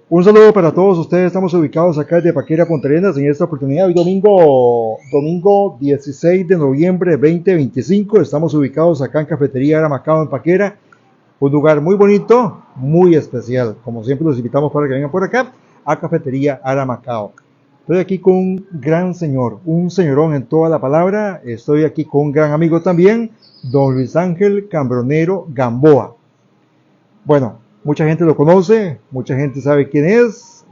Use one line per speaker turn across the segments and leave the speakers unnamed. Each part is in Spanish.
Un saludo para todos ustedes. Estamos ubicados acá desde Paquera, Punta Arenas. En esta oportunidad, hoy domingo 16 de noviembre de 2025. Estamos ubicados acá en Cafetería Aramacao en Paquera. Un lugar muy bonito, muy especial. Como siempre, los invitamos para que vengan por acá a Cafetería Aramacao. Estoy aquí con un gran señor, un señorón en toda la palabra. Estoy aquí con un gran amigo también, don Luis Ángel Cambronero Gamboa. Bueno, mucha gente lo conoce, mucha gente sabe quién es.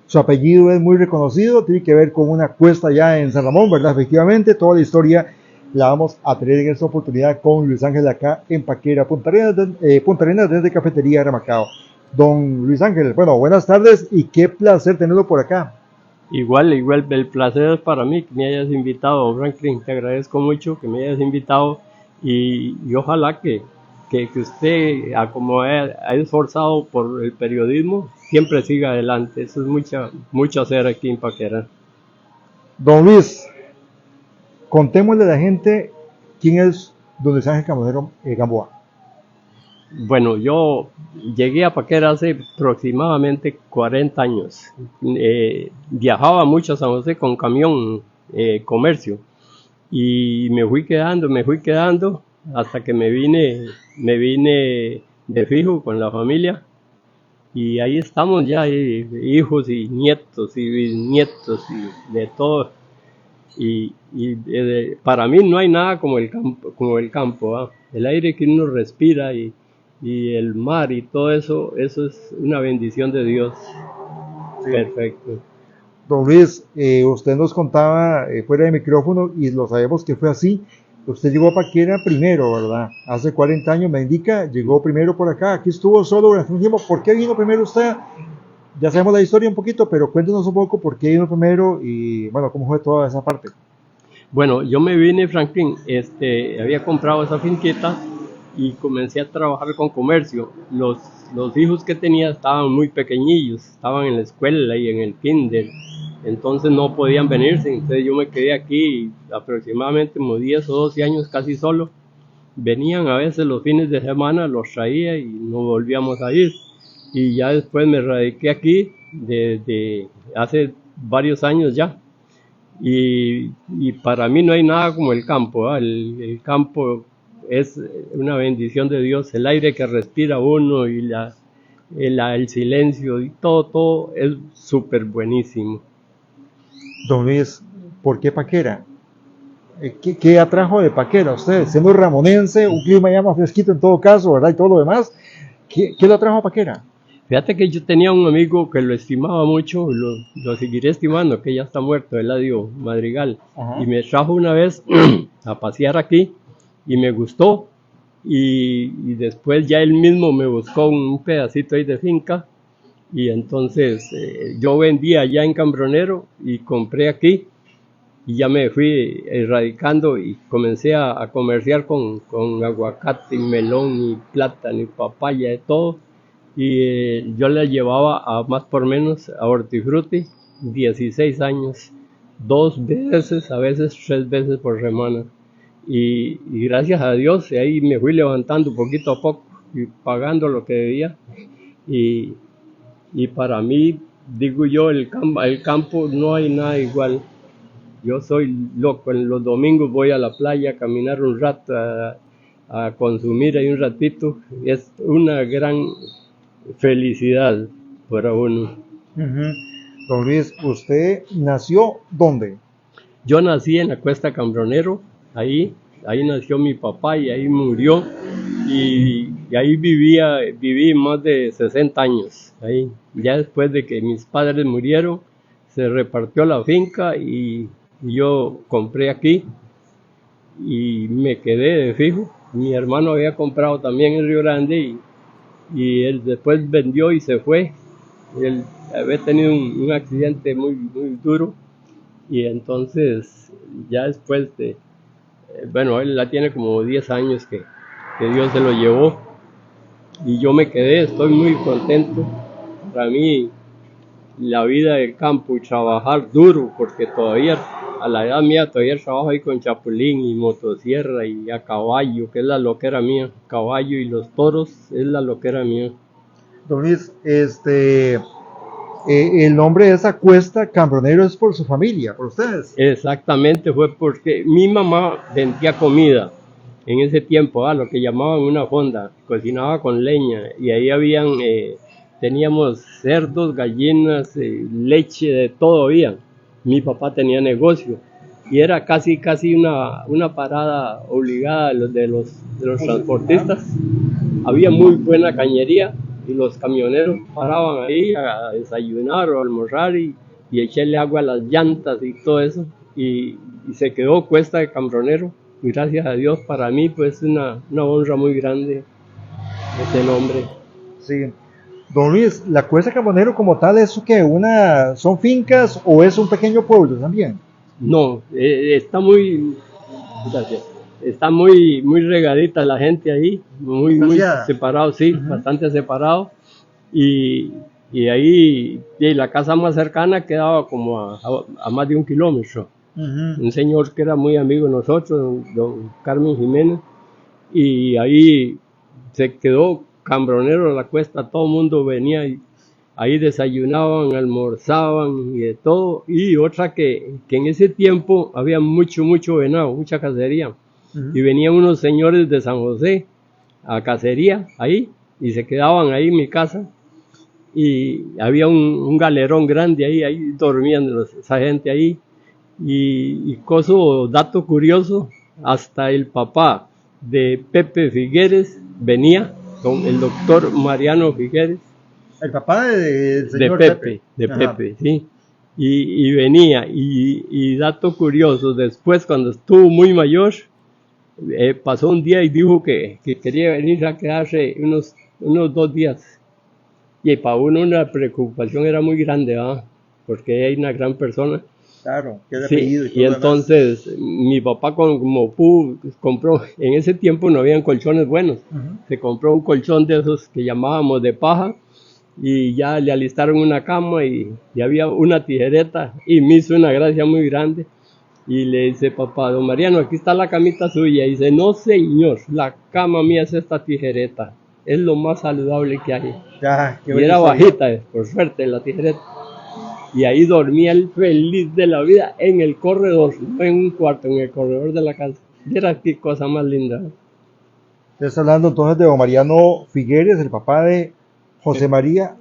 Su apellido es muy reconocido, tiene que ver con una cuesta allá en San Ramón, ¿verdad? Efectivamente, toda la historia la vamos a tener en esta oportunidad con Luis Ángel acá en Paquera, Punta Arenas desde Cafetería Aramacao. Don Luis Ángel, bueno, buenas tardes y qué placer tenerlo por acá.
Igual, el placer es para mí que me hayas invitado, Franklin. Te agradezco mucho que me hayas invitado y ojalá que usted, como ha esforzado por el periodismo, siempre siga adelante. Eso es mucho hacer aquí en Paquera.
Don Luis, contémosle a la gente quién es don Luis Ángel Cambronero Gamboa.
Bueno, yo llegué a Paquera hace aproximadamente 40 años. Viajaba mucho a San José con camión comercio y me fui quedando hasta que me vine de fijo con la familia y ahí estamos ya, hijos y nietos y bisnietos y de todo. Para mí no hay nada como el campo, ¿ah? El aire que uno respira y el mar y todo eso, eso es una bendición de Dios.
Sí.
Perfecto.
Don Luis, usted nos contaba fuera de micrófono y lo sabemos que fue así. Usted llegó a Paquera primero, ¿verdad? Hace 40 años, me indica, llegó primero por acá. Aquí estuvo solo durante un tiempo. ¿Por qué vino primero usted? Ya sabemos la historia un poquito, pero cuéntenos un poco por qué vino primero y, bueno, cómo fue toda esa parte.
Bueno, yo me vine, Franklin, había comprado esa finquita y comencé a trabajar con comercio. Los hijos que tenía estaban muy pequeñillos, estaban en la escuela y en el kinder, entonces no podían venirse, entonces yo me quedé aquí aproximadamente como 10 o 12 años casi solo. Venían a veces los fines de semana, los traía y nos volvíamos a ir. Y ya después me radiqué aquí desde hace varios años ya. Y para mí no hay nada como el campo, ¿eh? El campo es una bendición de Dios, el aire que respira uno y el silencio y todo es súper buenísimo.
Don Luis, ¿por qué Paquera? ¿Qué atrajo de Paquera a usted? Siendo ramonense, un clima ya más fresquito en todo caso, ¿verdad? Y todo lo demás. ¿Qué lo atrajo a Paquera?
Fíjate que yo tenía un amigo que lo estimaba mucho, lo seguiré estimando, que ya está muerto, Eladio Madrigal,
Ajá.
y me trajo una vez a pasear aquí y me gustó y después ya él mismo me buscó un pedacito ahí de finca y entonces yo vendía allá en Cambronero y compré aquí y ya me fui erradicando y comencé a comerciar con aguacate, y melón y plátano y papaya y todo y yo le llevaba a más por menos a Hortifruti 16 años, 2 veces, a veces 3 veces por semana. Y gracias a Dios ahí me fui levantando poquito a poco y pagando lo que debía. Y, y para mí, digo yo, el campo no hay nada igual. Yo soy loco, en los domingos voy a la playa a caminar un rato, a consumir ahí un ratito. Es una gran felicidad para uno.
Uh-huh. Don Luis, ¿usted nació dónde?
Yo nací en la Cuesta Cambronero, ahí nació mi papá y ahí murió y ahí viví más de 60 años. Ahí, ya después de que mis padres murieron, se repartió la finca y yo compré aquí y me quedé de fijo. Mi hermano había comprado también en Río Grande y él después vendió y se fue. Él había tenido un accidente muy duro y entonces ya después bueno, él la tiene como 10 años que Dios se lo llevó y yo me quedé, estoy muy contento. Para mí la vida del campo y trabajar duro, porque todavía a la edad mía todavía trabajo ahí con chapulín y motosierra y a caballo, que es la loquera mía, caballo y los toros es la loquera mía.
Don Luis, el nombre de esa cuesta, Cambronero, es por su familia, por ustedes.
Exactamente, fue porque mi mamá vendía comida en ese tiempo, lo que llamaban una fonda, cocinaba con leña y ahí teníamos cerdos, gallinas, leche, de todo había. Mi papá tenía negocio y era casi una parada obligada de los transportistas. Había muy buena cañería y los camioneros paraban ahí a desayunar o almorzar y echarle agua a las llantas y todo eso, y se quedó Cuesta de Cambronero. Y gracias a Dios, para mí pues una honra muy grande ese nombre.
Sí. Don Luis, la Cuesta Cambronero como tal, ¿es que son fincas o es un pequeño pueblo también?
No, está muy, gracias, está muy regadita la gente ahí, muy separado, sí, bastante separado. Y ahí la casa más cercana quedaba como a más de 1 kilómetro. Un señor que era muy amigo de nosotros, don Carmen Jiménez, y ahí se quedó Cambronero la Cuesta. Todo el mundo venía y ahí desayunaban, almorzaban y de todo. Y otra que en ese tiempo había mucho venado, mucha cacería, y venían unos señores de San José a cacería ahí y se quedaban ahí en mi casa. Y había un galerón grande ahí dormían esa gente ahí. Y dato curioso, hasta el papá de Pepe Figueres venía con el doctor Mariano Figueres.
El papá del señor
Pepe. Sí. Y venía, y dato curioso, después cuando estuvo muy mayor, pasó un día y dijo que quería venir a quedarse unos 2 días. Y para uno una preocupación era muy grande, porque hay una gran persona.
Claro, que es
sí,
apellido y todo.
Y entonces mi papá como compró, en ese tiempo no habían colchones buenos. Se compró un colchón de esos que llamábamos de paja y ya le alistaron una cama y había una tijereta y me hizo una gracia muy grande. Y le dice papá, don Mariano, aquí está la camita suya. Y dice, no señor, la cama mía es esta tijereta. Es lo más saludable que hay. Y era bajita, por suerte, la tijereta. Y ahí dormía el feliz de la vida en el corredor, no en un cuarto, en el corredor de la casa. Y era qué cosa más linda.
Estás hablando entonces de don Mariano Figueres, el papá de José María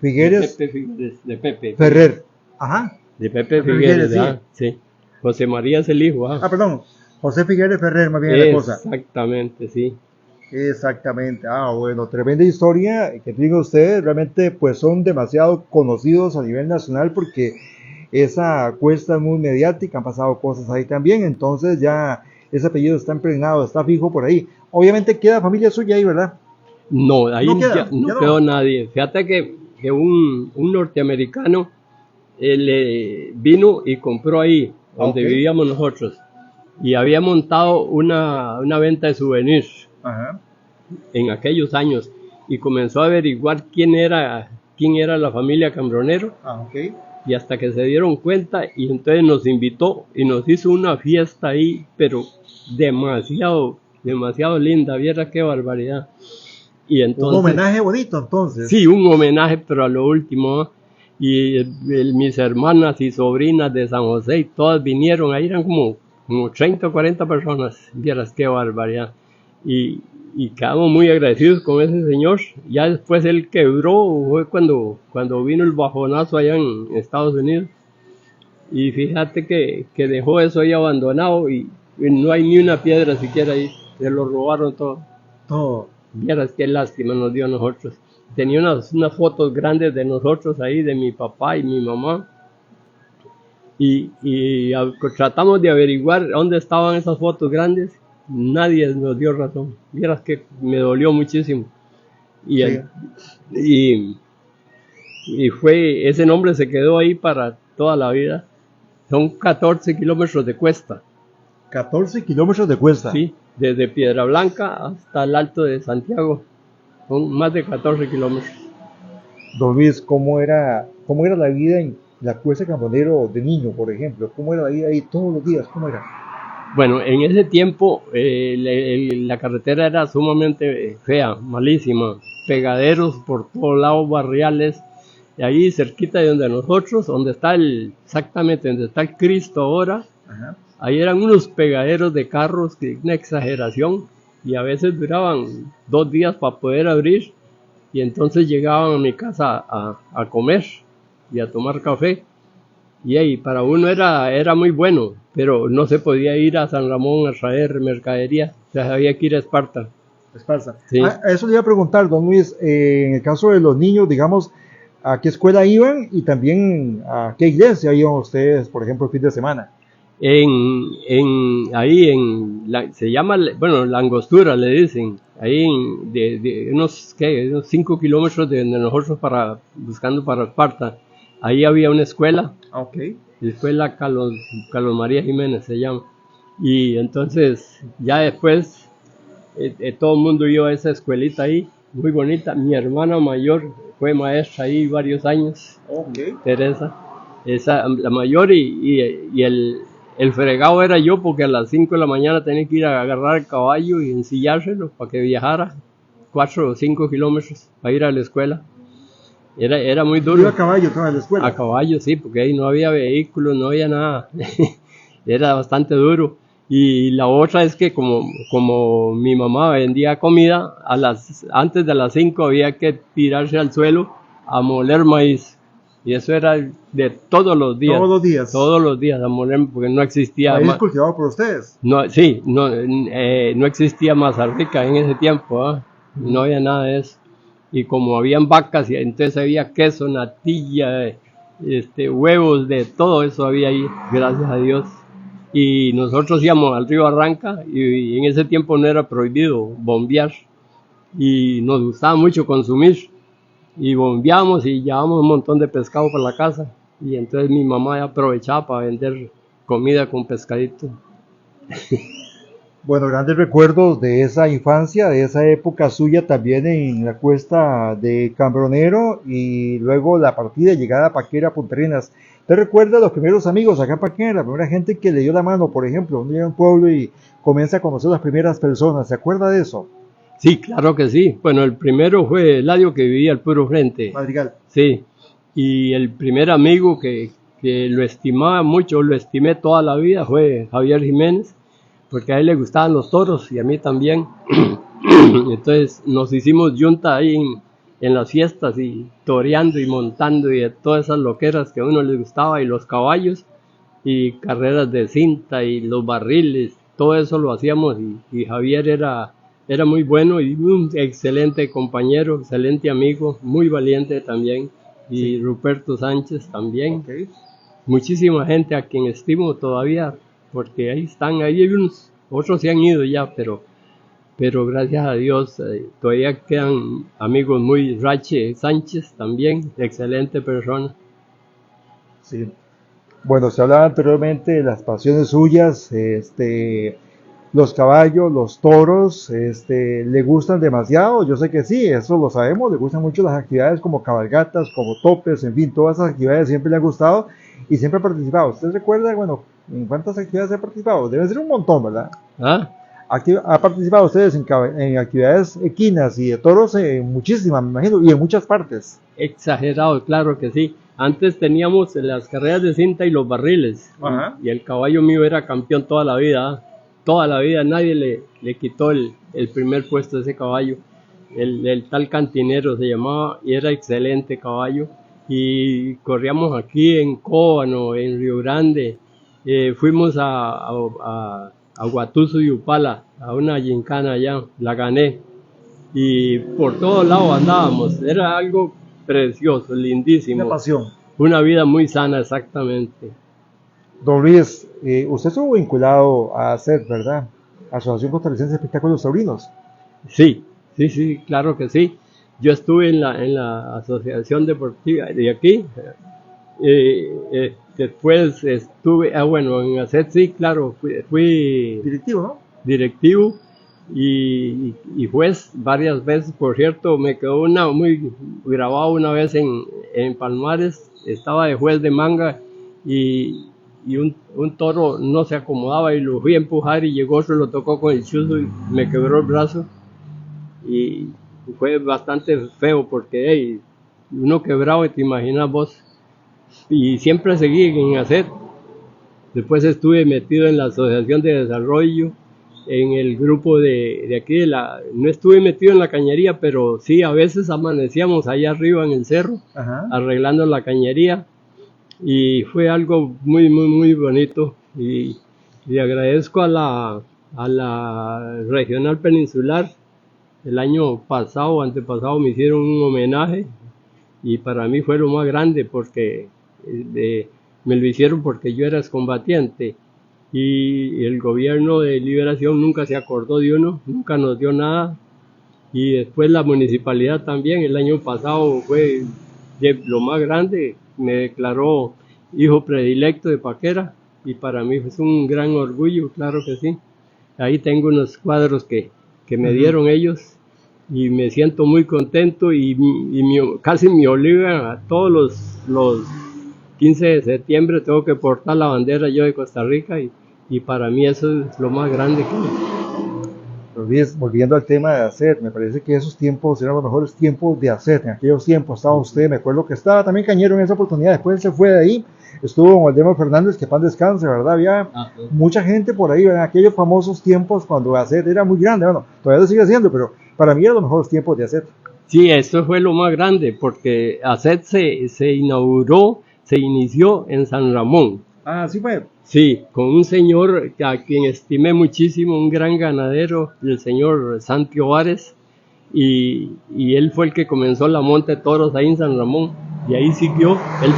Figueres.
De Pepe
Ferrer. Ajá.
De Pepe Figueres, sí. José María es el hijo.
Perdón. José Figueres Ferrer, más bien la cosa.
Exactamente, sí.
Exactamente. Bueno, tremenda historia que digo ustedes, realmente pues son demasiado conocidos a nivel nacional porque esa cuesta es muy mediática, han pasado cosas ahí también, entonces ya ese apellido está impregnado, está fijo por ahí. Obviamente queda familia suya ahí, ¿verdad?
No, ahí no quedó nadie. Fíjate que un norteamericano vino y compró ahí donde vivíamos nosotros y había montado una venta de souvenirs. En aquellos años, y comenzó a averiguar quién era la familia Cambronero. Y hasta que se dieron cuenta, y entonces nos invitó y nos hizo una fiesta ahí, pero demasiado linda, viera qué barbaridad. Y entonces,
un homenaje bonito entonces.
Sí, un homenaje, pero a lo último. Y mis hermanas y sobrinas de San José, y todas vinieron, ahí eran como 30 o 40 personas, vieras qué barbaridad. Y quedamos muy agradecidos con ese señor. Ya después él quebró, fue cuando vino el bajonazo allá en Estados Unidos. Y fíjate que dejó eso ahí abandonado y no hay ni una piedra siquiera ahí. Se lo robaron todo. Vieras qué lástima nos dio a nosotros. Tenía unas fotos grandes de nosotros ahí, de mi papá y mi mamá. Y tratamos de averiguar dónde estaban esas fotos grandes. Nadie nos dio razón. Vieras que me dolió muchísimo. Y ese nombre se quedó ahí para toda la vida. Son 14 kilómetros de cuesta.
14 kilómetros de cuesta.
Sí, desde Piedra Blanca hasta el Alto de Santiago. Son más de 14 kilómetros.
Don Luis, ¿cómo era la vida en la Cuesta Cambronero de niño, por ejemplo? ¿Cómo era la vida ahí todos los días? ¿Cómo era?
Bueno, en ese tiempo la carretera era sumamente fea, malísima. pegaderos por todos lados, barriales. Y ahí cerquita de donde nosotros, exactamente donde está el Cristo ahora, ajá, ahí eran unos pegaderos de carros, que una exageración, y a veces duraban 2 días para poder abrir, y entonces llegaban a mi casa a comer y a tomar café, y ahí para uno era muy bueno, pero no se podía ir a San Ramón a traer mercadería, o sea, había que ir a Esparta.
Esparta. Sí. Eso le iba a preguntar, don Luis, en el caso de los niños, digamos, ¿a qué escuela iban y también a qué iglesia iban ustedes, por ejemplo, el fin de semana?
Se llama, bueno, la Angostura le dicen, ahí de unos 5 kilómetros de donde nosotros buscando para Esparta, ahí había una escuela, okay, la escuela Carlos María Jiménez se llama, y entonces ya después todo el mundo iba a esa escuelita ahí, muy bonita. Mi hermana mayor fue maestra ahí varios años, okay, Teresa, la mayor, y el fregado era yo, porque a las 5 de la mañana tenía que ir a agarrar el caballo y ensillárselo para que viajara 4 o 5 kilómetros para ir a la escuela. Era muy duro.
¿Iba a caballo toda la escuela?
A caballo, sí, porque ahí no había vehículos, no había nada. Era bastante duro. Y la otra es que como mi mamá vendía comida, antes de las 5 había que tirarse al suelo a moler maíz. Y eso era de todos los días.
¿Todos los días?
Todos los días a moler, porque no existía...
¿Maíz cultivado por ustedes?
No, sí, no existía Mazarrica en ese tiempo, ¿eh? No había nada de eso. Y como habían vacas, y entonces había queso, natilla, huevos, de todo eso había ahí, gracias a Dios. Y nosotros íbamos al río Arranca, y en ese tiempo no era prohibido bombear, y nos gustaba mucho consumir, y bombeábamos y llevábamos un montón de pescado para la casa, y entonces mi mamá aprovechaba para vender comida con pescadito.
Bueno, grandes recuerdos de esa infancia, de esa época suya también en la cuesta de Cambronero, y luego la partida y llegada a Paquera, Punta Arenas. ¿Te recuerda los primeros amigos acá en Paquera, la primera gente que le dio la mano, por ejemplo? Uno llega a un pueblo y comienza a conocer las primeras personas, ¿se acuerda de eso?
Sí, claro que sí. Bueno, el primero fue Eladio, que vivía al puro frente.
Madrigal.
Sí, y el primer amigo que lo estimaba mucho, lo estimé toda la vida, fue Javier Jiménez, porque a él le gustaban los toros y a mí también. Entonces nos hicimos yunta ahí en las fiestas, y toreando y montando y de todas esas loqueras que a uno le gustaba, y los caballos y carreras de cinta y los barriles, todo eso lo hacíamos, y Javier era muy bueno y un excelente compañero, excelente amigo, muy valiente también, y sí. Ruperto Sánchez también. Okay. Muchísima gente a quien estimo todavía, porque ahí están, ahí hay unos, otros se han ido ya, pero gracias a Dios todavía quedan amigos muy. Rache Sánchez también, excelente persona.
Sí. Bueno, se hablaba anteriormente de las pasiones suyas, los caballos, los toros, ¿le gustan demasiado? Yo sé que sí, eso lo sabemos, le gustan mucho las actividades como cabalgatas, como topes, en fin, todas esas actividades siempre le han gustado y siempre ha participado. ¿Usted recuerda, bueno, en cuántas actividades ha participado? Debe ser un montón, ¿verdad?
¿Ah?
¿Ha participado ustedes en actividades equinas y de toros? Muchísimas, me imagino, y en muchas partes.
Exagerado, claro que sí. Antes teníamos las carreras de cinta y los barriles. Ajá. Y el caballo mío era campeón toda la vida. Toda la vida nadie le quitó el primer puesto de ese caballo. El tal Cantinero se llamaba, y era excelente caballo. Y corríamos aquí en Cóbano, en Río Grande. Fuimos a Guatuso y Upala, a una gincana allá, la gané. Y por todos lados andábamos. Era algo precioso, lindísimo.
Una pasión.
Una vida muy sana, exactamente.
Don Luis, usted estuvo vinculado a ACET, ¿verdad? Asociación Costarricense de Espectáculos Taurinos.
Sí, claro que sí. Yo estuve en la asociación deportiva de aquí. Después estuve, en ACET, sí, claro, fui
directivo, ¿no?
Directivo y juez varias veces. Por cierto, me quedó muy grabado una vez en Palmares. Estaba de juez de manga, y un toro no se acomodaba y lo fui a empujar, y llegó otro, lo tocó con el chuzo y me quebró el brazo, y fue bastante feo porque hey, uno quebrado, te imaginas vos, y siempre seguí en hacer. Después estuve metido en la Asociación de Desarrollo, en el grupo de aquí, no estuve metido en la cañería, pero sí, a veces amanecíamos allá arriba en el cerro,
Ajá.
arreglando la cañería, y fue algo muy, muy, muy bonito, y agradezco a la Regional Peninsular. El año pasado o antepasado me hicieron un homenaje, y para mí fue lo más grande porque me lo hicieron porque yo era excombatiente, y el gobierno de Liberación nunca se acordó de uno, nunca nos dio nada, y después la municipalidad también el año pasado fue de lo más grande, me declaró hijo predilecto de Paquera, y para mí es un gran orgullo, claro que sí. Ahí tengo unos cuadros que me dieron ellos, y me siento muy contento, y casi me obligan a todos los 15 de septiembre tengo que portar la bandera yo de Costa Rica, y para mí eso es lo más grande que
Luis, volviendo al tema de hacer, me parece que esos tiempos eran los mejores tiempos de hacer. En aquellos tiempos estaba usted, me acuerdo que estaba también Cañero en esa oportunidad, después se fue de ahí, estuvo con Waldemar Fernández, que paz descanse, ¿verdad? Había mucha gente por ahí, en aquellos famosos tiempos cuando hacer era muy grande. Bueno, todavía lo sigue haciendo, pero para mí eran los mejores tiempos de hacer.
Sí, eso fue lo más grande, porque ACET se inauguró, se inició en San Ramón.
Ah, sí fue.
Sí, con un señor a quien estimé muchísimo, un gran ganadero, el señor Santi Ovares, y él fue el que comenzó la monta de toros ahí en San Ramón, y ahí siguió. Él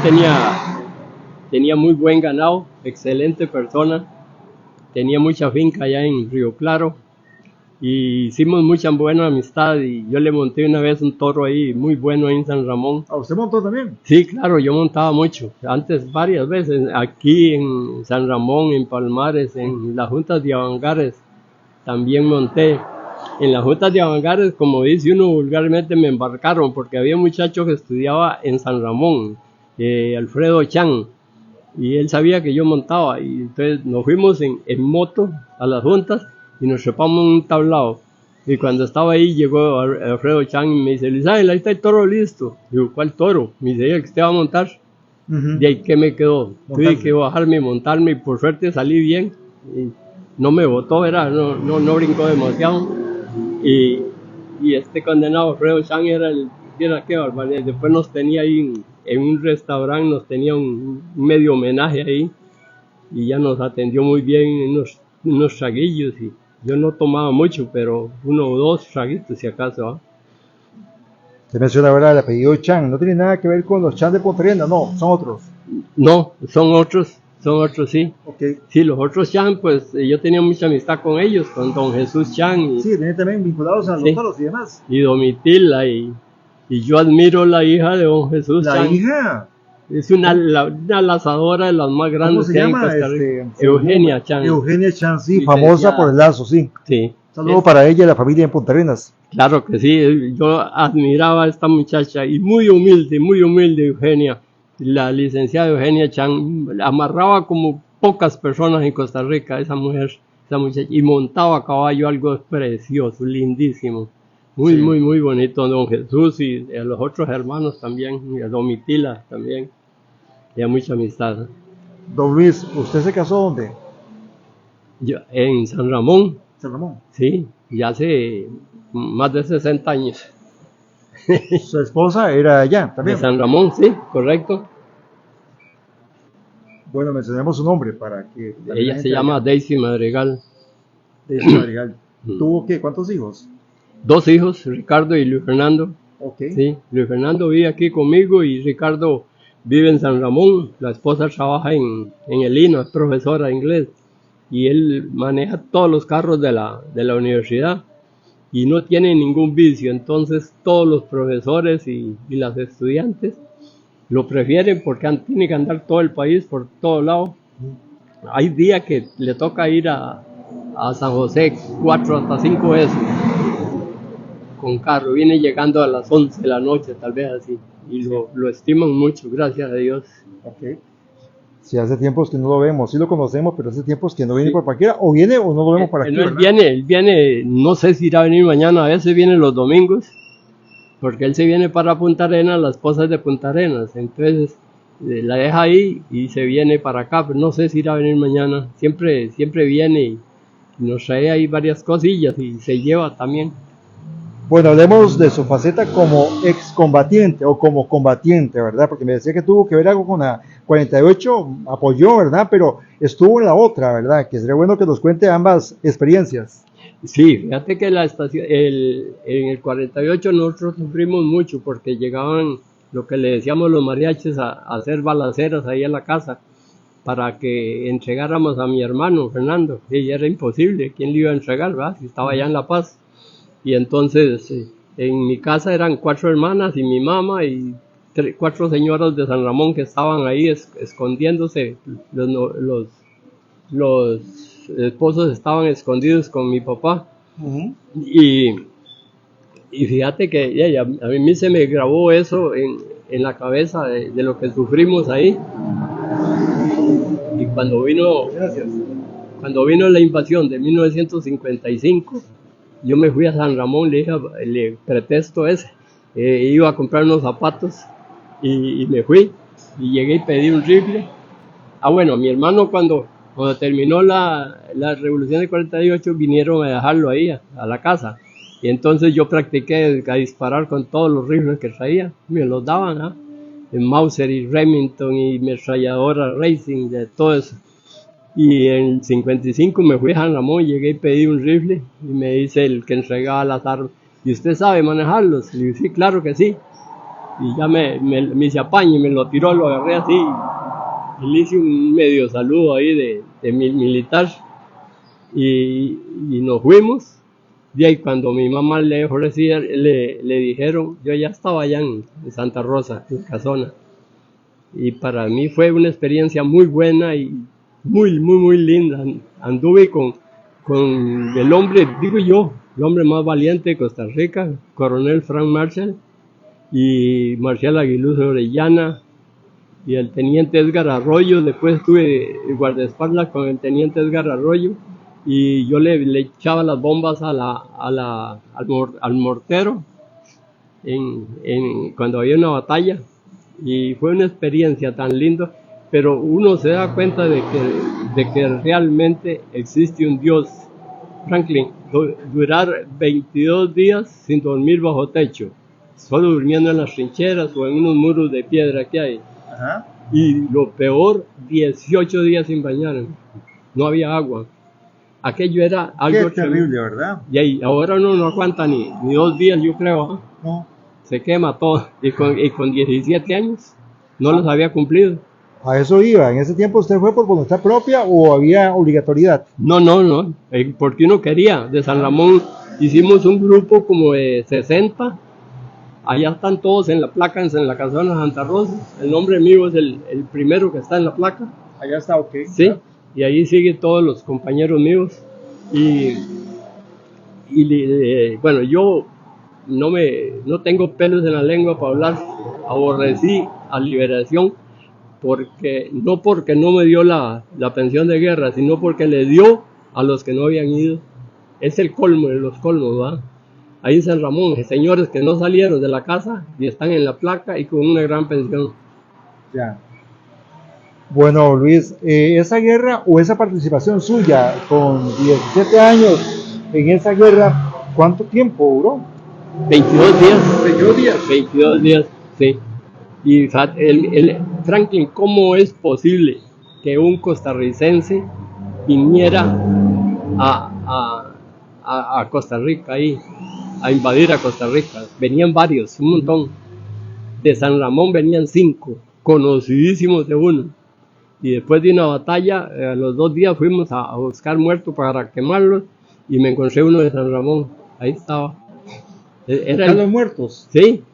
tenía muy buen ganado, excelente persona, tenía mucha finca allá en Río Claro, y hicimos mucha buena amistad, y yo le monté una vez un toro ahí muy bueno ahí en San Ramón.
¿A usted montó también?
Sí, claro, yo montaba mucho, antes varias veces, aquí en San Ramón, en Palmares, en las juntas de Avangares, también monté. En las juntas de Avangares, como dice uno vulgarmente, me embarcaron, porque había un muchacho que estudiaba en San Ramón, Alfredo Chan, y él sabía que yo montaba, y entonces nos fuimos en moto a las juntas, y nos trepamos en un tablado, y cuando estaba ahí llegó Alfredo Chan y me dice, Lizael, ahí está el toro listo. Digo, ¿cuál toro? Me dice, el que usted va a montar. De ahí que me quedó, tuve que bajarme y montarme, y por suerte salí bien, y no me botó, ¿verdad? No brincó demasiado, y este condenado Alfredo Chan era qué barbaridad. Después nos tenía ahí en un restaurante, nos tenía un medio homenaje ahí, y ya nos atendió muy bien, unos traguillos, y yo no tomaba mucho, pero 1 o 2 traguitos si acaso. ¿Ah?
Usted menciona ahora el apellido Chan, no tiene nada que ver con los Chan de Pontevedra, no, son otros.
No, son otros, sí.
Okay.
Sí, los otros Chan, pues yo tenía mucha amistad con ellos, con don Jesús Chan.
Sí, tienen también vinculados a los toros y demás.
Y Domitila, y yo admiro la hija de don Jesús Chan.
¿La hija?
Es una lazadora de las más grandes que hay en Costa Rica. Eugenia Chan.
Eugenia Chan, sí, famosa por el lazo, sí.
Sí.
Saludo para ella y la familia en Punta Arenas.
Claro que sí, yo admiraba a esta muchacha, y muy humilde Eugenia. La licenciada Eugenia Chan amarraba como pocas personas en Costa Rica, esa muchacha, y montaba a caballo algo precioso, lindísimo. Muy bonito, don Jesús, y a los otros hermanos también, y a Domitila también. Y a mucha amistad.
Don Luis, ¿usted se casó dónde?
Yo, en San Ramón.
¿San Ramón?
Sí, ya hace más de 60 años.
¿Su esposa era allá también?
De San Ramón, sí, correcto.
Bueno, mencionemos su nombre para que...
Ella se llama Daisy Madrigal.
Daisy Madrigal. ¿Tuvo qué? ¿Cuántos hijos?
2 hijos, Ricardo y Luis Fernando.
Okay.
Sí, Luis Fernando vive aquí conmigo, y Ricardo vive en San Ramón. La esposa trabaja en el INO, es profesora de inglés, y él maneja todos los carros de la universidad, y no tiene ningún vicio. Entonces todos los profesores y las estudiantes lo prefieren, porque tiene que andar todo el país, por todos lados. Hay días que le toca ir a San José 4 hasta 5 veces con carro, viene llegando a las 11 de la noche, tal vez así, y lo estiman mucho, gracias a Dios.
Okay. Si hace tiempos que no lo vemos, sí lo conocemos, pero hace tiempos que no viene por Paquera, o viene o no lo vemos por aquí.
Él viene, no sé si irá a venir mañana, a veces viene los domingos, porque él se viene para Punta Arenas, la esposa es de Punta Arenas, entonces la deja ahí y se viene para acá, pero no sé si irá a venir mañana, siempre viene y nos trae ahí varias cosillas y se lleva también.
Bueno, hablemos de su faceta como excombatiente o como combatiente, ¿verdad? Porque me decía que tuvo que ver algo con la 48, apoyó, ¿verdad? Pero estuvo en la otra, ¿verdad? Que sería bueno que nos cuente ambas experiencias.
Sí, fíjate que en el 48 nosotros sufrimos mucho porque llegaban lo que le decíamos los mariachis a hacer balaceras ahí en la casa para que entregáramos a mi hermano Fernando. Y era imposible, ¿quién le iba a entregar, verdad? Si estaba allá en La Paz. Y entonces en mi casa eran 4 hermanas y mi mamá y 4 señoras de San Ramón que estaban ahí escondiéndose. Los esposos estaban escondidos con mi papá. Y fíjate que a mí se me grabó eso en la cabeza de lo que sufrimos ahí. Y cuando vino la invasión de 1955, yo me fui a San Ramón, le pretexto ese, iba a comprar unos zapatos y me fui y llegué y pedí un rifle. Bueno, mi hermano cuando terminó la revolución del 48 vinieron a dejarlo ahí a la casa y entonces yo practiqué a disparar con todos los rifles que traía, me los daban, en Mauser y Remington y metralladora Racing, de todo eso. Y en 55 me fui a San Ramón, llegué y pedí un rifle y me dice el que entregaba las armas, ¿y usted sabe manejarlos? Le dije, sí, claro que sí. Y ya me hice apaño y me lo tiró, lo agarré así y le hice un medio saludo ahí de militar y nos fuimos. Y ahí cuando mi mamá le ofrecía, le dijeron, yo ya estaba allá en Santa Rosa, en Casona. Y para mí fue una experiencia muy buena y muy linda. Anduve con el hombre, digo yo, el hombre más valiente de Costa Rica, coronel Frank Marshall y Marcial Aguiluso Orellana y el teniente Edgar Arroyo. Después estuve guardaespaldas con el teniente Edgar Arroyo y yo le echaba las bombas al mortero cuando había una batalla y fue una experiencia tan linda. Pero uno se da cuenta de que realmente existe un Dios. Franklin, durar 22 días sin dormir bajo techo, solo durmiendo en las trincheras o en unos muros de piedra que hay. Ajá. Y lo peor, 18 días sin bañar, no había agua. Aquello era algo
terrible, ¿verdad?
Y ahí, ahora uno no aguanta ni 2 días, yo creo.
No.
Se quema todo. Y con 17 años no los había cumplido.
A eso iba. ¿En ese tiempo usted fue por voluntad propia o había obligatoriedad?
No, porque uno quería. De San Ramón hicimos un grupo como de 60. Allá están todos en la placa, en la casona Santa Rosa. El nombre mío es el primero que está en la placa.
Allá está, ok.
Sí, y ahí siguen todos los compañeros míos. Bueno, yo no tengo pelos en la lengua para hablar. Aborrecí a Liberación. No porque no me dio la pensión de guerra, sino porque le dio a los que no habían ido. Es el colmo de los colmos, ¿verdad? Ahí en San Ramón, señores que no salieron de la casa y están en la placa y con una gran pensión.
Ya. Bueno, Luis, esa guerra o esa participación suya con 17 años en esa guerra, ¿cuánto tiempo duró?
22 días. 22 días. 22 días, sí. Y Franklin, ¿cómo es posible que un costarricense viniera a Costa Rica ahí, a invadir a Costa Rica? Venían varios, un montón. De San Ramón venían 5, conocidísimos de uno. Y después de una batalla, a los 2 días fuimos a buscar muertos para quemarlos y me encontré uno de San Ramón. Ahí estaba.
¿Eran los muertos?
Sí.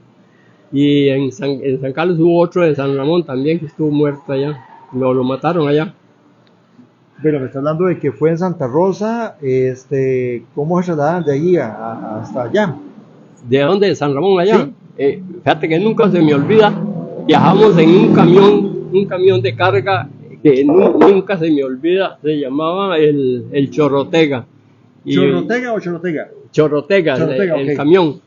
Y en San Carlos hubo otro de San Ramón también que estuvo muerto allá. Lo mataron allá.
Pero me está hablando de que fue en Santa Rosa. ¿Cómo se trasladan de ahí hasta allá?
¿De dónde? ¿De San Ramón allá?
¿Sí?
Fíjate que nunca se me olvida. Viajamos en un camión de carga que nunca se me olvida. Se llamaba el Chorrotega.
¿Chorrotega o Chorrotega?
Chorrotega, el
okay.
camión.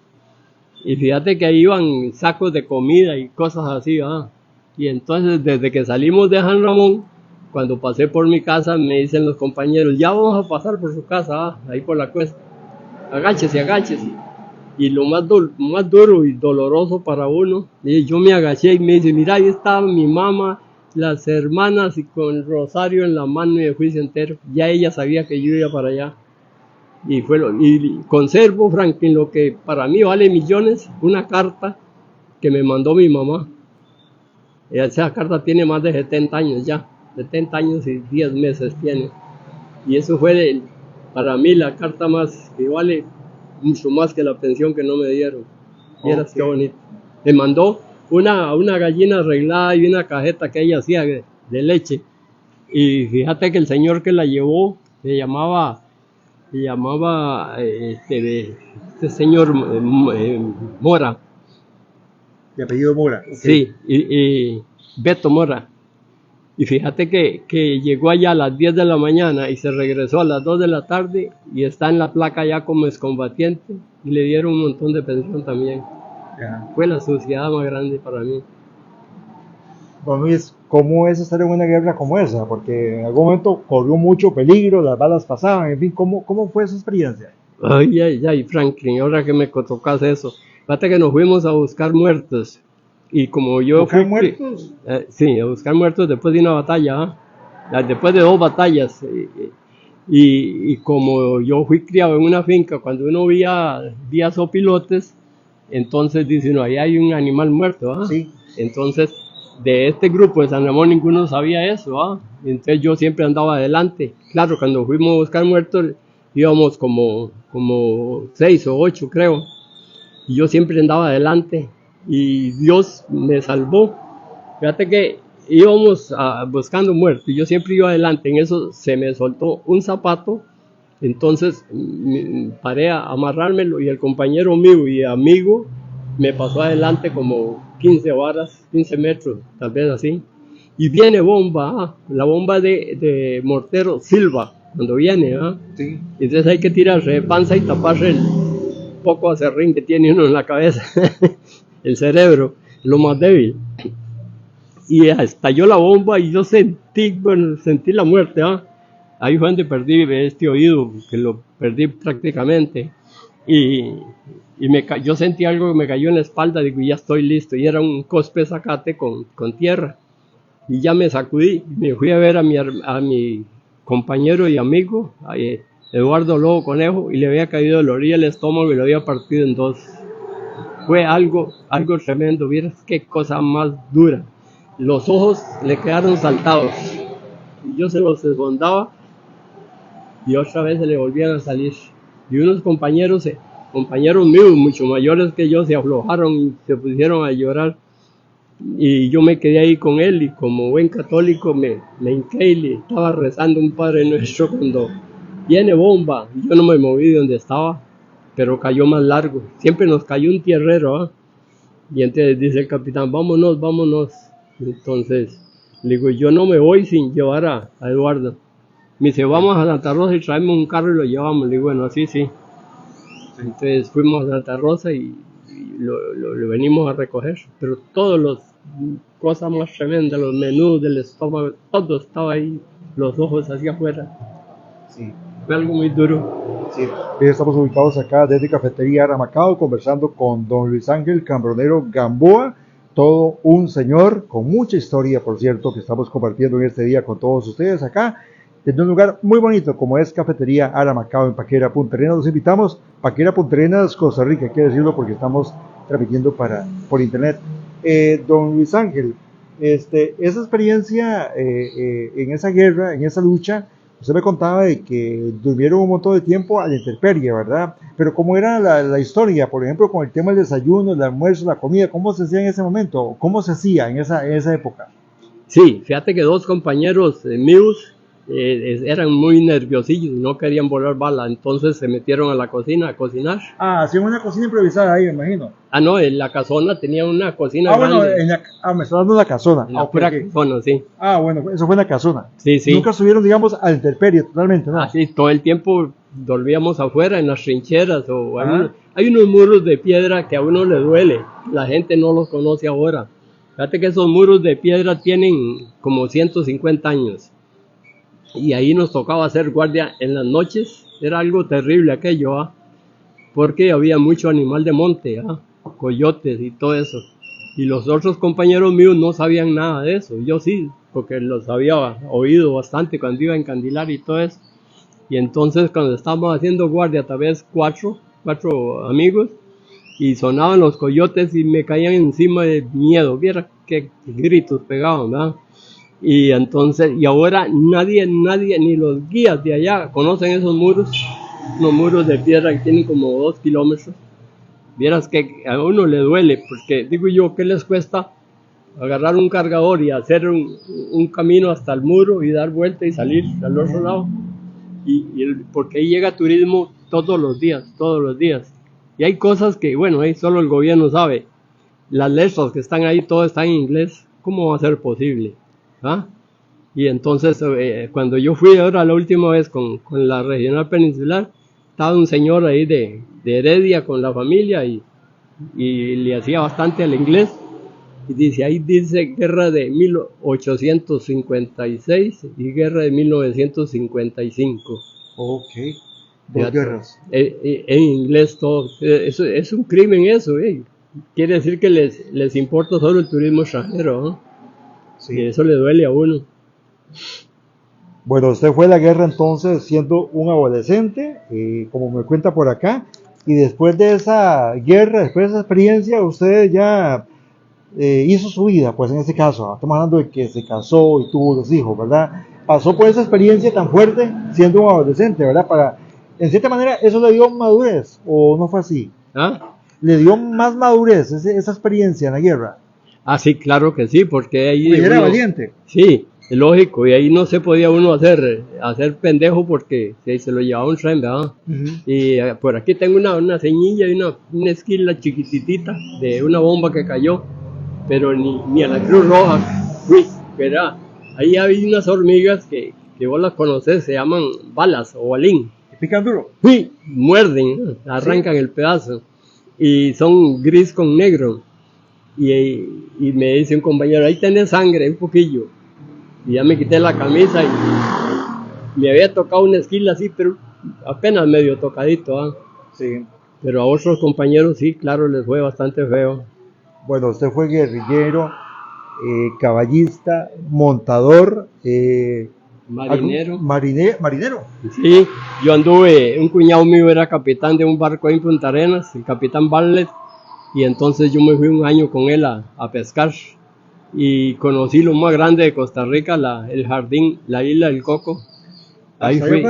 Y fíjate que ahí iban sacos de comida y cosas así, ¿verdad? Y entonces desde que salimos de San Ramón, cuando pasé por mi casa, me dicen los compañeros, ya vamos a pasar por su casa, ahí por la cuesta. Agáchese, agáchese. Y lo más duro y doloroso para uno, y yo me agaché y me dice, mira, ahí estaba mi mamá, las hermanas y con el rosario en la mano y el juicio entero. Ya ella sabía que yo iba para allá. Y conservo, Franklin, lo que para mí vale millones, una carta que me mandó mi mamá. Esa carta tiene más de 70 años ya, 70 años y 10 meses tiene. Y eso fue para mí la carta más que vale mucho más que la pensión que no me dieron. Vieras qué bonito. Me mandó una gallina arreglada y una cajeta que ella hacía de leche. Y fíjate que el señor que la llevó se llamaba este señor Mora.
De apellido Mora. Okay.
Sí, y Beto Mora. Y fíjate que llegó allá a las 10 de la mañana y se regresó a las 2 de la tarde y está en la placa ya como excombatiente y le dieron un montón de pensión también. Fue la sociedad más grande para mí.
Don Luis, ¿cómo es estar en una guerra como esa? Porque en algún momento corrió mucho peligro, las balas pasaban, en fin, ¿cómo fue esa experiencia?
Ay, Franklin, ahora que me tocas eso. Fíjate que nos fuimos a buscar muertos. Y como yo
¿Buscar muertos?
Sí, a buscar muertos después de una batalla, después de 2 batallas. Y como yo fui criado en una finca, cuando uno veía sopilotes, entonces dice, no, ahí hay un animal muerto.
Sí.
Entonces, de este grupo de San Ramón ninguno sabía eso. Entonces yo siempre andaba adelante. Claro, cuando fuimos a buscar muertos, íbamos como 6 o 8, creo. Y yo siempre andaba adelante. Y Dios me salvó. Fíjate que íbamos buscando muertos y yo siempre iba adelante. En eso se me soltó un zapato, entonces paré a amarrármelo y el compañero mío y amigo me pasó adelante como 15 varas, 15 metros, tal vez así. Y viene bomba, la bomba de mortero silba cuando viene.
Sí.
Entonces hay que tirarse de panza y taparse el poco acerrín que tiene uno en la cabeza. El cerebro, lo más débil. Y estalló la bomba y yo sentí la muerte. Ahí fue donde perdí este oído, que lo perdí prácticamente. Y yo sentí algo que me cayó en la espalda, digo, ya estoy listo. Y era un cospe zacate con tierra. Y ya me sacudí, me fui a ver a mi compañero y amigo, Eduardo Lobo Conejo, y le había caído de la orilla el estómago y lo había partido en 2. Fue algo tremendo, vieras qué cosa más dura. Los ojos le quedaron saltados. Y yo se los esbondaba y otra vez se le volvían a salir. Y unos compañeros míos, mucho mayores que yo, se aflojaron y se pusieron a llorar. Y yo me quedé ahí con él y como buen católico me hinqué y le estaba rezando un Padre Nuestro cuando viene bomba. Yo no me moví de donde estaba, pero cayó más largo. Siempre nos cayó un tierrero. Y entonces dice el capitán, vámonos. Entonces le digo, yo no me voy sin llevar a Eduardo. Me dice, vamos a Santa Rosa y traemos un carro y lo llevamos. Le digo, bueno, sí. Entonces fuimos a Santa Rosa y lo venimos a recoger. Pero todas las cosas más tremendas, los menudos del estómago, todo estaba ahí, los ojos hacia afuera.
Sí.
Fue algo muy duro.
Sí. Estamos ubicados acá desde Cafetería Aramacao, conversando con don Luis Ángel Cambronero Gamboa, todo un señor con mucha historia, por cierto, que estamos compartiendo en este día con todos ustedes acá, desde un lugar muy bonito como es Cafetería Aramacao en Paquera, Punta Arenas. Los invitamos, Paquera, Punta Arenas, Costa Rica, hay que decirlo porque estamos transmitiendo por internet. Don Luis Ángel, esa experiencia en esa guerra, en esa lucha, usted me contaba de que durmieron un montón de tiempo a la intemperie, ¿verdad? Pero ¿cómo era la historia? Por ejemplo, con el tema del desayuno, el almuerzo, la comida, ¿cómo se hacía en ese momento? ¿Cómo se hacía en esa época?
Sí, fíjate que 2 compañeros míos eran muy nerviosillos y no querían volar bala, entonces se metieron a la cocina a cocinar.
Hacían una cocina improvisada ahí, me imagino.
No, en la casona tenía una cocina grande.
Bueno, me está dando la casona.
En la pura casona, sí.
Bueno, eso fue en la casona.
Sí.
Nunca estuvieron, digamos, a la intemperie totalmente, ¿no?
Así, todo el tiempo dormíamos afuera en las trincheras Hay unos muros de piedra que a uno le duele, la gente no los conoce ahora. Fíjate que esos muros de piedra tienen como 150 años. Y ahí nos tocaba hacer guardia en las noches. Era algo terrible aquello, ¿ah? Porque había mucho animal de monte, ¿ah? Coyotes y todo eso. Y los otros compañeros míos no sabían nada de eso. Yo sí, porque los había oído bastante cuando iba a encandilar y todo eso. Y entonces cuando estábamos haciendo guardia, tal vez cuatro amigos, y sonaban los coyotes y me caían encima de miedo. Viera qué gritos pegaban, ¿verdad? Y entonces, y ahora nadie, ni los guías de allá conocen esos muros, unos muros de piedra que tienen como 2 kilómetros. Vieras que a uno le duele, porque digo yo, ¿qué les cuesta agarrar un cargador y hacer un camino hasta el muro y dar vuelta y salir al otro lado? Porque ahí llega turismo todos los días. Y hay cosas que, bueno, ahí solo el gobierno sabe. Las letras que están ahí, todo está en inglés. ¿Cómo va a ser posible? ¿Ah? Y entonces, cuando yo fui ahora la última vez con la regional peninsular, estaba un señor ahí de Heredia con la familia y le hacía bastante al inglés. Y dice, ahí dice guerra de 1856 y guerra de 1955.
Ok, dos guerras.
En inglés todo. Eso es un crimen eso, Quiere decir que les importa solo el turismo extranjero, ¿no? Sí. Y eso le duele a uno.
Bueno, usted fue a la guerra entonces siendo un adolescente, como me cuenta por acá, y después de esa guerra, después de esa experiencia, usted ya hizo su vida, pues en ese caso, estamos hablando de que se casó y tuvo 2 hijos, ¿verdad? Pasó por esa experiencia tan fuerte siendo un adolescente, ¿verdad? En cierta manera, ¿eso le dio madurez o no fue así?
¿Ah?
¿Le dio más madurez esa experiencia en la guerra?
Ah, sí, claro que sí, porque ahí
era valiente.
Sí, es lógico, y ahí no se podía uno hacer pendejo porque se lo llevaba un tren, ¿verdad? Y por aquí tengo una ceñilla y una esquila chiquititita de una bomba que cayó, pero ni a la Cruz Roja fui, ¿verdad? Ahí hay unas hormigas que vos las conocés, se llaman balas o balín.
¿Pican duro?
Sí, muerden, arrancan el pedazo, y son gris con negro. Y me dice un compañero, ahí tenés sangre, un poquillo. Y ya me quité la camisa y me había tocado una esquila así, pero apenas medio tocadito, ¿ah?
Sí.
Pero a otros compañeros sí, claro, les fue bastante feo.
Bueno, usted fue guerrillero, caballista, montador,
marinero.
Marinero.
Sí, yo anduve, un cuñado mío era capitán de un barco ahí en Punta Arenas, el capitán Bartlett. Y entonces yo me fui un año con él a pescar y conocí lo más grande de Costa Rica, el jardín, la isla del Coco. Ahí fui.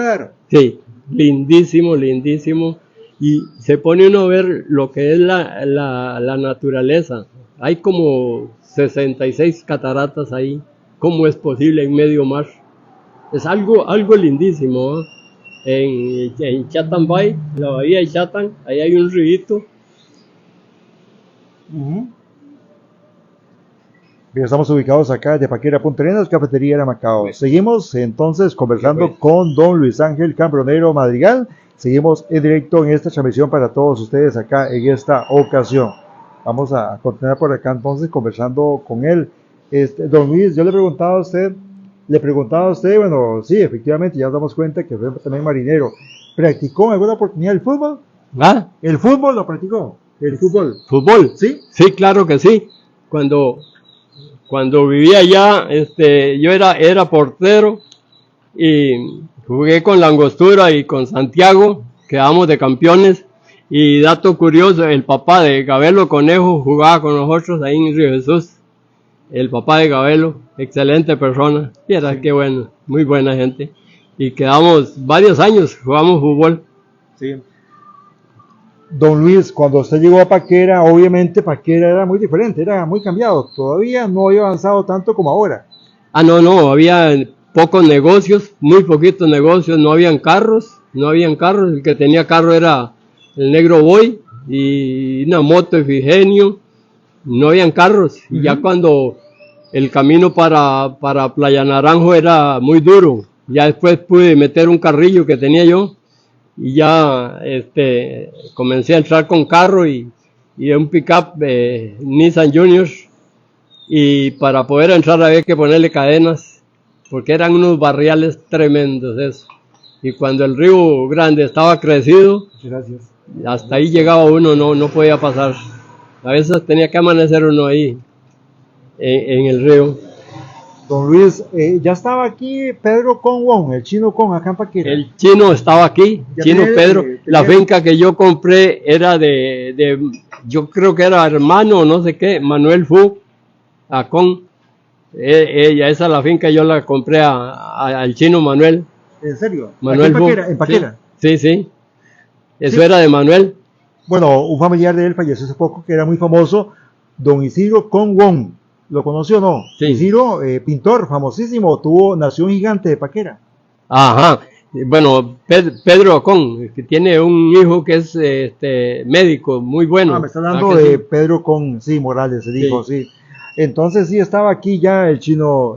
Sí, lindísimo, lindísimo. Y se pone uno a ver lo que es la naturaleza. Hay como 66 cataratas ahí. ¿Cómo es posible en medio mar? Es algo lindísimo, ¿eh? En Chatham Bay, la bahía de Chatham, ahí hay un río.
Bien, estamos ubicados acá de Paquera, Punta Arenas, Cafetería Era Macao. Seguimos entonces conversando con don Luis Ángel Cambronero Madrigal. Seguimos en directo en esta transmisión para todos ustedes acá en esta ocasión. Vamos a continuar por acá entonces conversando con él. Don Luis, yo le preguntaba a usted, bueno, sí, efectivamente, ya nos damos cuenta que fue también marinero. ¿Practicó en alguna oportunidad el fútbol?
¿Ah?
¿El fútbol lo practicó? ¿El fútbol?
¿Fútbol?
Sí.
Sí, claro que sí. Cuando vivía allá, yo era portero y jugué con la Angostura y con Santiago, quedamos de campeones. Y dato curioso, el papá de Gabelo Conejo jugaba con nosotros ahí en Río Jesús. El papá de Gabelo, excelente persona. Mira, qué bueno, muy buena gente. Y quedamos varios años, jugamos fútbol.
Sí. Don Luis, cuando usted llegó a Paquera, obviamente Paquera era muy diferente, era muy cambiado. Todavía no había avanzado tanto como ahora.
Ah, no, había pocos negocios, muy poquitos negocios, no habían carros. El que tenía carro era el Negro Boy y una moto Efigenio. No habían carros. Y ya cuando el camino para Playa Naranjo era muy duro, ya después pude meter un carrillo que tenía yo y ya comencé a entrar con carro y un pickup Nissan Junior, y para poder entrar había que ponerle cadenas porque eran unos barriales tremendos eso, y cuando el río Grande estaba crecido,
Gracias.
hasta ahí llegaba uno, no podía pasar, a veces tenía que amanecer uno ahí en el río.
Don Luis, ya estaba aquí Pedro Con Wong, el chino Con, acá en Paquera.
El chino estaba aquí,
Ya
chino
tenía-
Pedro.
tenía-
La finca que yo compré era yo creo que era hermano o no sé qué, Manuel Fu, Acón. Esa es la finca, yo la compré al chino Manuel.
¿En serio?
Manuel
Aquí
Fu.
en Paquera.
Sí. Eso
Sí.
era de Manuel.
Bueno, un familiar de él falleció hace poco que era muy famoso, don Isidro Con Wong. ¿Lo conoció o no?
Sí.
Isidro, pintor famosísimo, nació un gigante de Paquera.
Ajá. Bueno, Pedro Acón, que tiene un hijo que es médico, muy bueno.
Me está hablando
¿Ah, que
de
sí?
Pedro Morales, se dijo, sí. Entonces sí, estaba aquí ya el chino,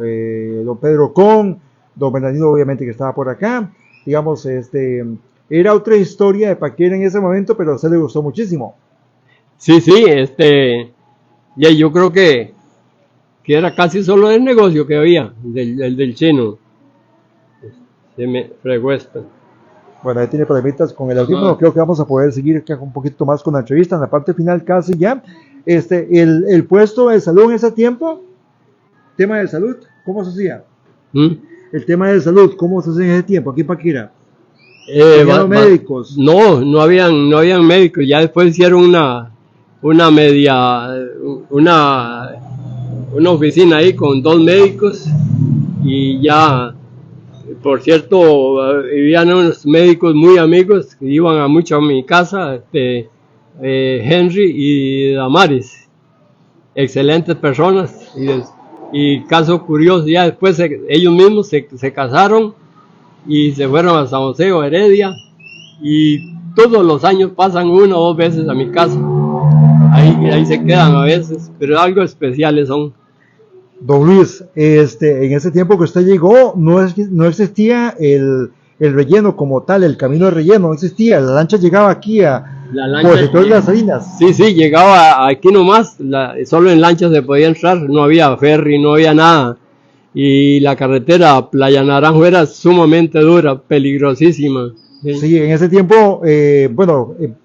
don Pedro Con, don Bernardino obviamente que estaba por acá. Digamos, era otra historia de Paquera en ese momento, pero a usted le gustó muchísimo.
Sí, ya yo creo que era casi solo el negocio que había, del chino. Se me fregó esto.
Bueno, ahí tiene problemitas con el audífono.
Ajá.
Creo que vamos a poder seguir acá un poquito más con la entrevista en la parte final casi ya. El puesto de salud en ese tiempo, tema de salud, ¿cómo se hacía?
¿Mm?
El tema de salud, ¿cómo se hacía en ese tiempo? Aquí en Paquera.
Eh,
¿Tenían médicos?
No habían médicos. Ya después hicieron una oficina ahí con 2 médicos, y ya, por cierto, vivían unos médicos muy amigos que iban mucho a mi casa, Henry y Damaris, excelentes personas, y caso curioso, ya después ellos mismos se casaron y se fueron a San José o Heredia, y todos los años pasan 1 o 2 veces a mi casa. Ahí se quedan a veces, pero algo especiales son.
Don Luis, en ese tiempo que usted llegó, no existía el relleno como tal, el camino de relleno, no existía. La lancha llegaba aquí por el sector de las Salinas.
Sí, llegaba aquí nomás, solo en lancha se podía entrar, no había ferry, no había nada. Y la carretera Playa Naranjo era sumamente dura, peligrosísima.
Sí, en ese tiempo,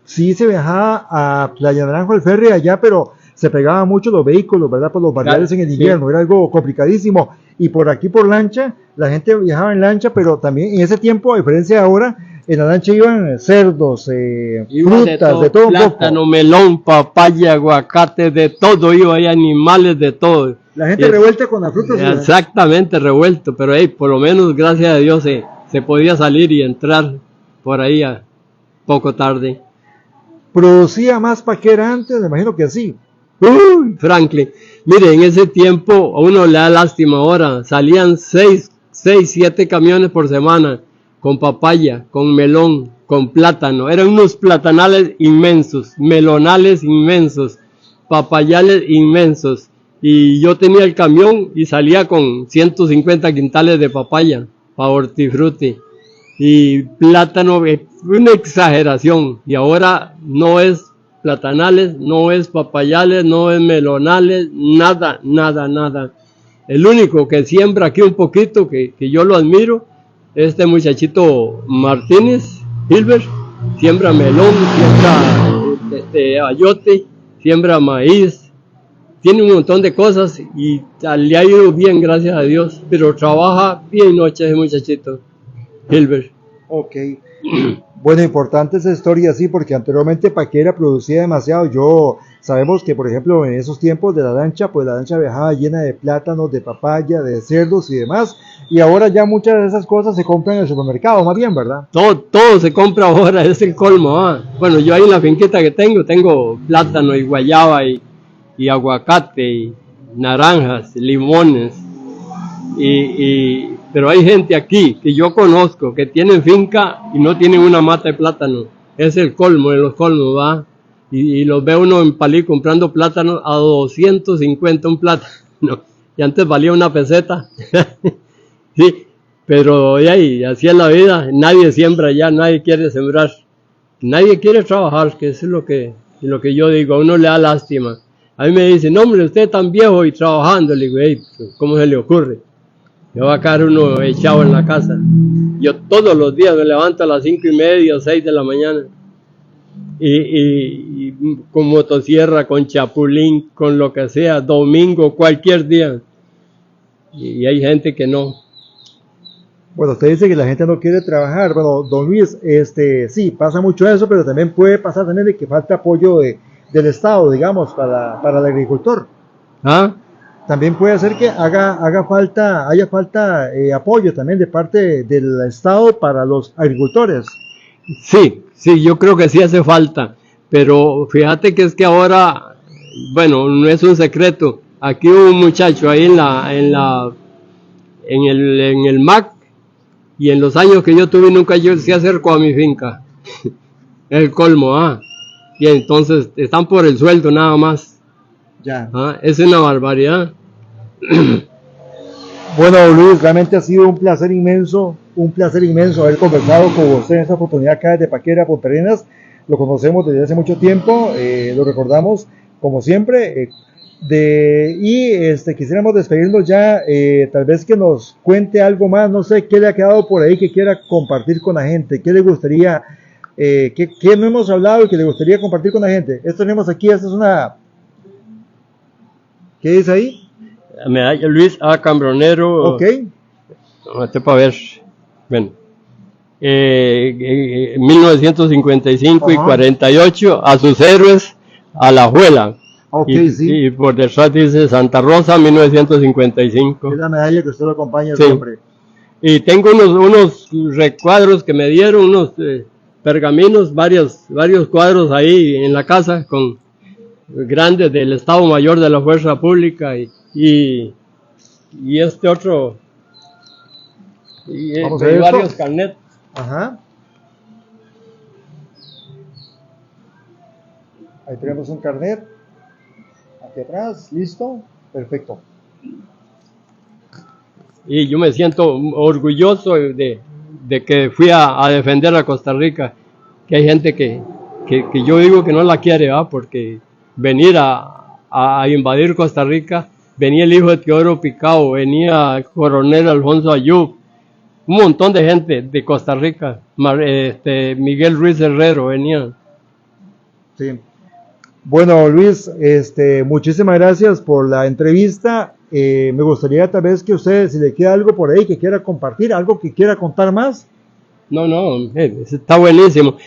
sí se viajaba a Playa Naranjo el ferry allá, pero se pegaban mucho los vehículos, ¿verdad? Por los barriales en el invierno, era algo complicadísimo. Y por aquí por lancha, la gente viajaba en lancha, pero también en ese tiempo, a diferencia de ahora, en la lancha iban cerdos, frutas, de todo un poco.
Plátano, melón, papaya, aguacate, de todo, hay animales de todo.
La gente revuelta con las frutas.
Exactamente, revuelto, pero por lo menos, gracias a Dios, se podía salir y entrar por ahí a poco tarde.
¿Producía más Paquera antes? Me imagino que sí.
Franklin, mire, en ese tiempo a uno le da lástima ahora, salían 6, 7 camiones por semana, con papaya, con melón, con plátano, eran unos platanales inmensos, melonales inmensos, papayales inmensos, y yo tenía el camión y salía con 150 quintales de papaya, para hortifruti, y plátano, una exageración, y ahora no es platanales, no es papayales, no es melonales, nada. El único que siembra aquí un poquito, que yo lo admiro, este muchachito Martínez, Hilbert, siembra melón, siembra ayote, siembra maíz, tiene un montón de cosas y le ha ido bien, gracias a Dios, pero trabaja bien noche ese muchachito, Hilbert.
Ok. Bueno, importante esa historia, sí, porque anteriormente Paquera producía demasiado. Sabemos que, por ejemplo, en esos tiempos de la lancha, pues la lancha viajaba llena de plátanos, de papaya, de cerdos y demás, y ahora ya muchas de esas cosas se compran en el supermercado, más bien, ¿verdad?
Todo se compra ahora, es el colmo. Bueno, yo ahí en la finquita que tengo plátano y guayaba y aguacate y naranjas, limones, pero hay gente aquí que yo conozco que tienen finca y no tienen una mata de plátano. Es el colmo de los colmos, ¿va? Y los ve uno en Palí comprando plátanos a 250 un plátano. Y antes valía una peseta. Sí, pero de ahí, así es la vida, nadie siembra ya, nadie quiere sembrar, nadie quiere trabajar, que eso es lo que yo digo, a uno le da lástima. A mí me dicen, no, hombre, usted es tan viejo y trabajando, le digo, hey, ¿cómo se le ocurre? Me va a quedar uno echado en la casa. Yo todos los días me levanto a las 5:30 o 6 de la mañana. Y con motosierra, con chapulín, con lo que sea, domingo, cualquier día. Y hay gente que no.
Bueno, usted dice que la gente no quiere trabajar. Bueno, don Luis, sí, pasa mucho eso, pero también puede pasar también de que falta apoyo del Estado, digamos, para el agricultor.
¿Ah?
También puede ser que haya falta apoyo también de parte del Estado para los agricultores.
Sí, yo creo que sí hace falta, pero fíjate que es que ahora, bueno, no es un secreto, aquí hubo un muchacho ahí en el MAC, y en los años que yo tuve nunca yo se acercó a mi finca, el colmo, y entonces están por el sueldo nada más,
Ya.
Es una barbaridad.
Bueno, Luis, realmente ha sido un placer inmenso haber conversado con usted en esta oportunidad acá desde Paquera, Punta Arenas. Lo conocemos desde hace mucho tiempo, lo recordamos como siempre, quisiéramos despedirnos ya, tal vez que nos cuente algo más, no sé, qué le ha quedado por ahí que quiera compartir con la gente, qué le gustaría, qué no hemos hablado y que le gustaría compartir con la gente. Esto tenemos aquí, esta es una... ¿Qué dice ahí?
Medalla Luis A. Cambronero.
Ok.
Para ver. Bueno. 1955
Ajá.
y 48, a sus héroes, a la Juela.
Ok, sí.
Y por detrás dice Santa Rosa, 1955.
Es la medalla que usted lo acompaña
Sí.
siempre.
Y tengo unos recuadros que me dieron, unos pergaminos, varios cuadros ahí en la casa, con grandes del Estado Mayor de la Fuerza Pública y este otro y
Vamos a ver
varios
esto.
carnets.
Ajá. Ahí tenemos un carnet. Aquí atrás, listo. Perfecto.
Y yo me siento orgulloso de que fui a defender a Costa Rica, que hay gente que yo digo que no la quiere, porque venir a invadir Costa Rica, venía el hijo de Teodoro Picao, venía el coronel Alfonso Ayub, un montón de gente de Costa Rica, Miguel Ruiz Herrero venía.
Sí. Bueno, Luis, muchísimas gracias por la entrevista. Me gustaría tal vez que usted, si le queda algo por ahí que quiera compartir, algo que quiera contar más.
No, está buenísimo.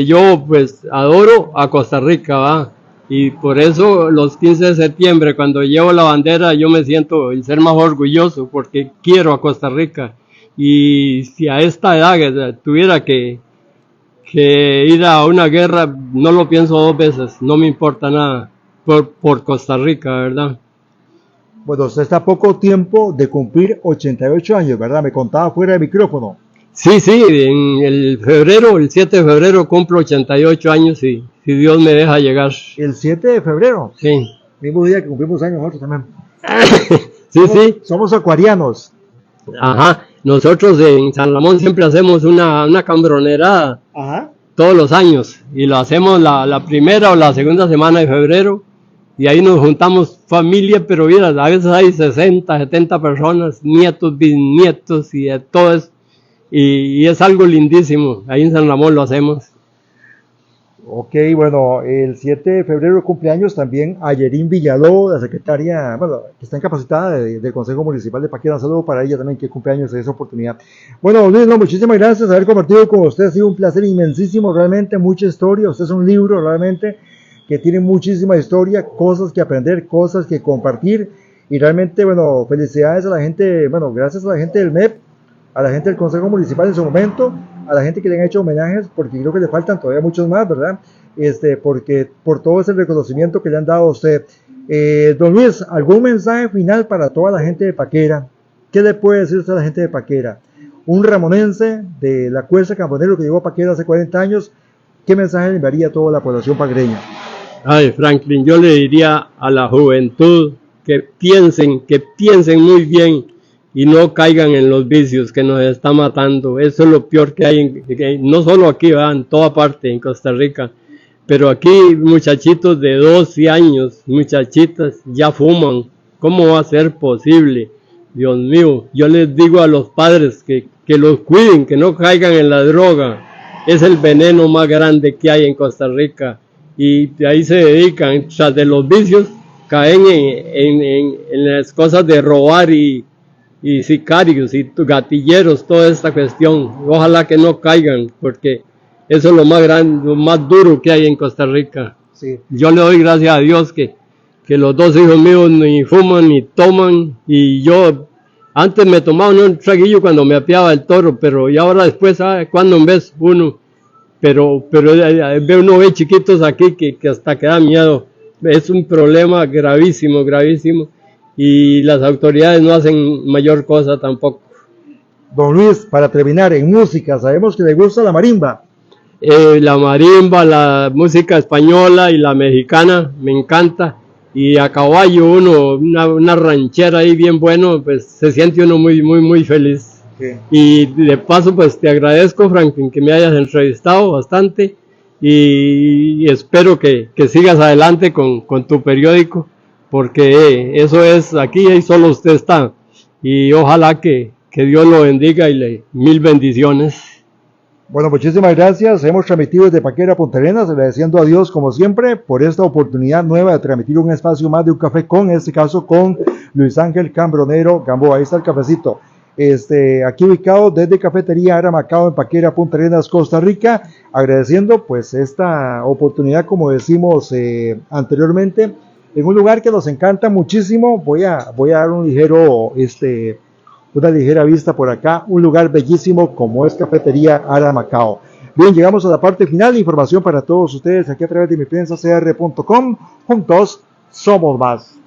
Yo pues adoro a Costa Rica, y por eso los 15 de septiembre cuando llevo la bandera yo me siento el ser más orgulloso porque quiero a Costa Rica, y si a esta edad tuviera que ir a una guerra no lo pienso dos veces, no me importa nada por Costa Rica, ¿verdad?
Bueno, usted está a poco tiempo de cumplir 88 años, ¿verdad? Me contaba fuera de micrófono.
Sí, en el 7 de febrero cumplo 88 años, si Dios me deja llegar.
El 7 de febrero.
Sí.
Mismo día que cumplimos años nosotros también.
Sí.
Somos acuarianos.
Ajá. Nosotros en San Ramón siempre hacemos una cambronerada.
Ajá.
Todos los años. Y lo hacemos la primera o la segunda semana de febrero. Y ahí nos juntamos familia, pero mira, a veces hay 60, 70 personas, nietos, bisnietos y de todo eso. Y es algo lindísimo, ahí en San Ramón lo hacemos.
Ok, bueno, el 7 de febrero cumpleaños también a Yerín Villaló, la secretaria, bueno, que está incapacitada del Consejo Municipal de Paquera. Un saludo para ella también, que cumpleaños en esa oportunidad. Bueno, Luis, muchísimas gracias por haber compartido con usted, ha sido un placer inmensísimo, realmente, mucha historia. Usted es un libro realmente que tiene muchísima historia, cosas que aprender, cosas que compartir, y realmente, bueno, felicidades a la gente, bueno, gracias a la gente del MEP, a la gente del Consejo Municipal en su momento, a la gente que le han hecho homenajes, porque creo que le faltan todavía muchos más, ¿verdad? Porque por todo ese reconocimiento que le han dado a usted. Don Luis, ¿algún mensaje final para toda la gente de Paquera? ¿Qué le puede decir usted a la gente de Paquera? Un ramonense de la Cuesta Cambronero que llegó a Paquera hace 40 años, ¿qué mensaje le enviaría a toda la población paquereña?
Ay, Franklin, yo le diría a la juventud que piensen muy bien, y no caigan en los vicios que nos está matando. Eso es lo peor que hay, no solo aquí, ¿verdad? En toda parte, en Costa Rica. Pero aquí muchachitos de 12 años, muchachitas, ya fuman. ¿Cómo va a ser posible? Dios mío, yo les digo a los padres que los cuiden, que no caigan en la droga. Es el veneno más grande que hay en Costa Rica. Y de ahí se dedican, tras de los vicios, caen en las cosas de robar y sicarios y gatilleros, toda esta cuestión. Ojalá que no caigan, porque eso es lo más grande, lo más duro que hay en Costa Rica.
Sí.
Yo le doy gracias a Dios que los 2 hijos míos ni fuman ni toman, y yo antes me tomaba un traguillo cuando me apiaba el toro, pero y ahora después, cuando en vez uno, pero uno ve chiquitos aquí que hasta que da miedo. Es un problema gravísimo, gravísimo, y las autoridades no hacen mayor cosa tampoco.
Don Luis, para terminar, en música, sabemos que le gusta la marimba.
La marimba, la música española y la mexicana, me encanta. Y a caballo una ranchera ahí bien bueno, pues se siente uno muy, muy, muy feliz. Sí. Y de paso, pues te agradezco, Franklin, que me hayas entrevistado bastante, y espero que sigas adelante con tu periódico, porque eso es, aquí y solo usted está. Y ojalá que Dios lo bendiga y mil bendiciones.
Bueno, muchísimas gracias. Hemos transmitido desde Paquera, Punta Arenas, agradeciendo a Dios, como siempre, por esta oportunidad nueva de transmitir un espacio más de Un Café con, en este caso, con Luis Ángel Cambronero Gamboa. Ahí está el cafecito. Aquí ubicado desde Cafetería Aramacao en Paquera, Punta Arenas, Costa Rica, agradeciendo pues esta oportunidad, como decimos anteriormente, en un lugar que nos encanta muchísimo. Voy a dar un ligero una ligera vista por acá, un lugar bellísimo como es Cafetería Aramacao. Bien, llegamos a la parte final, información para todos ustedes aquí a través de miprensa.cr.com. Juntos somos más.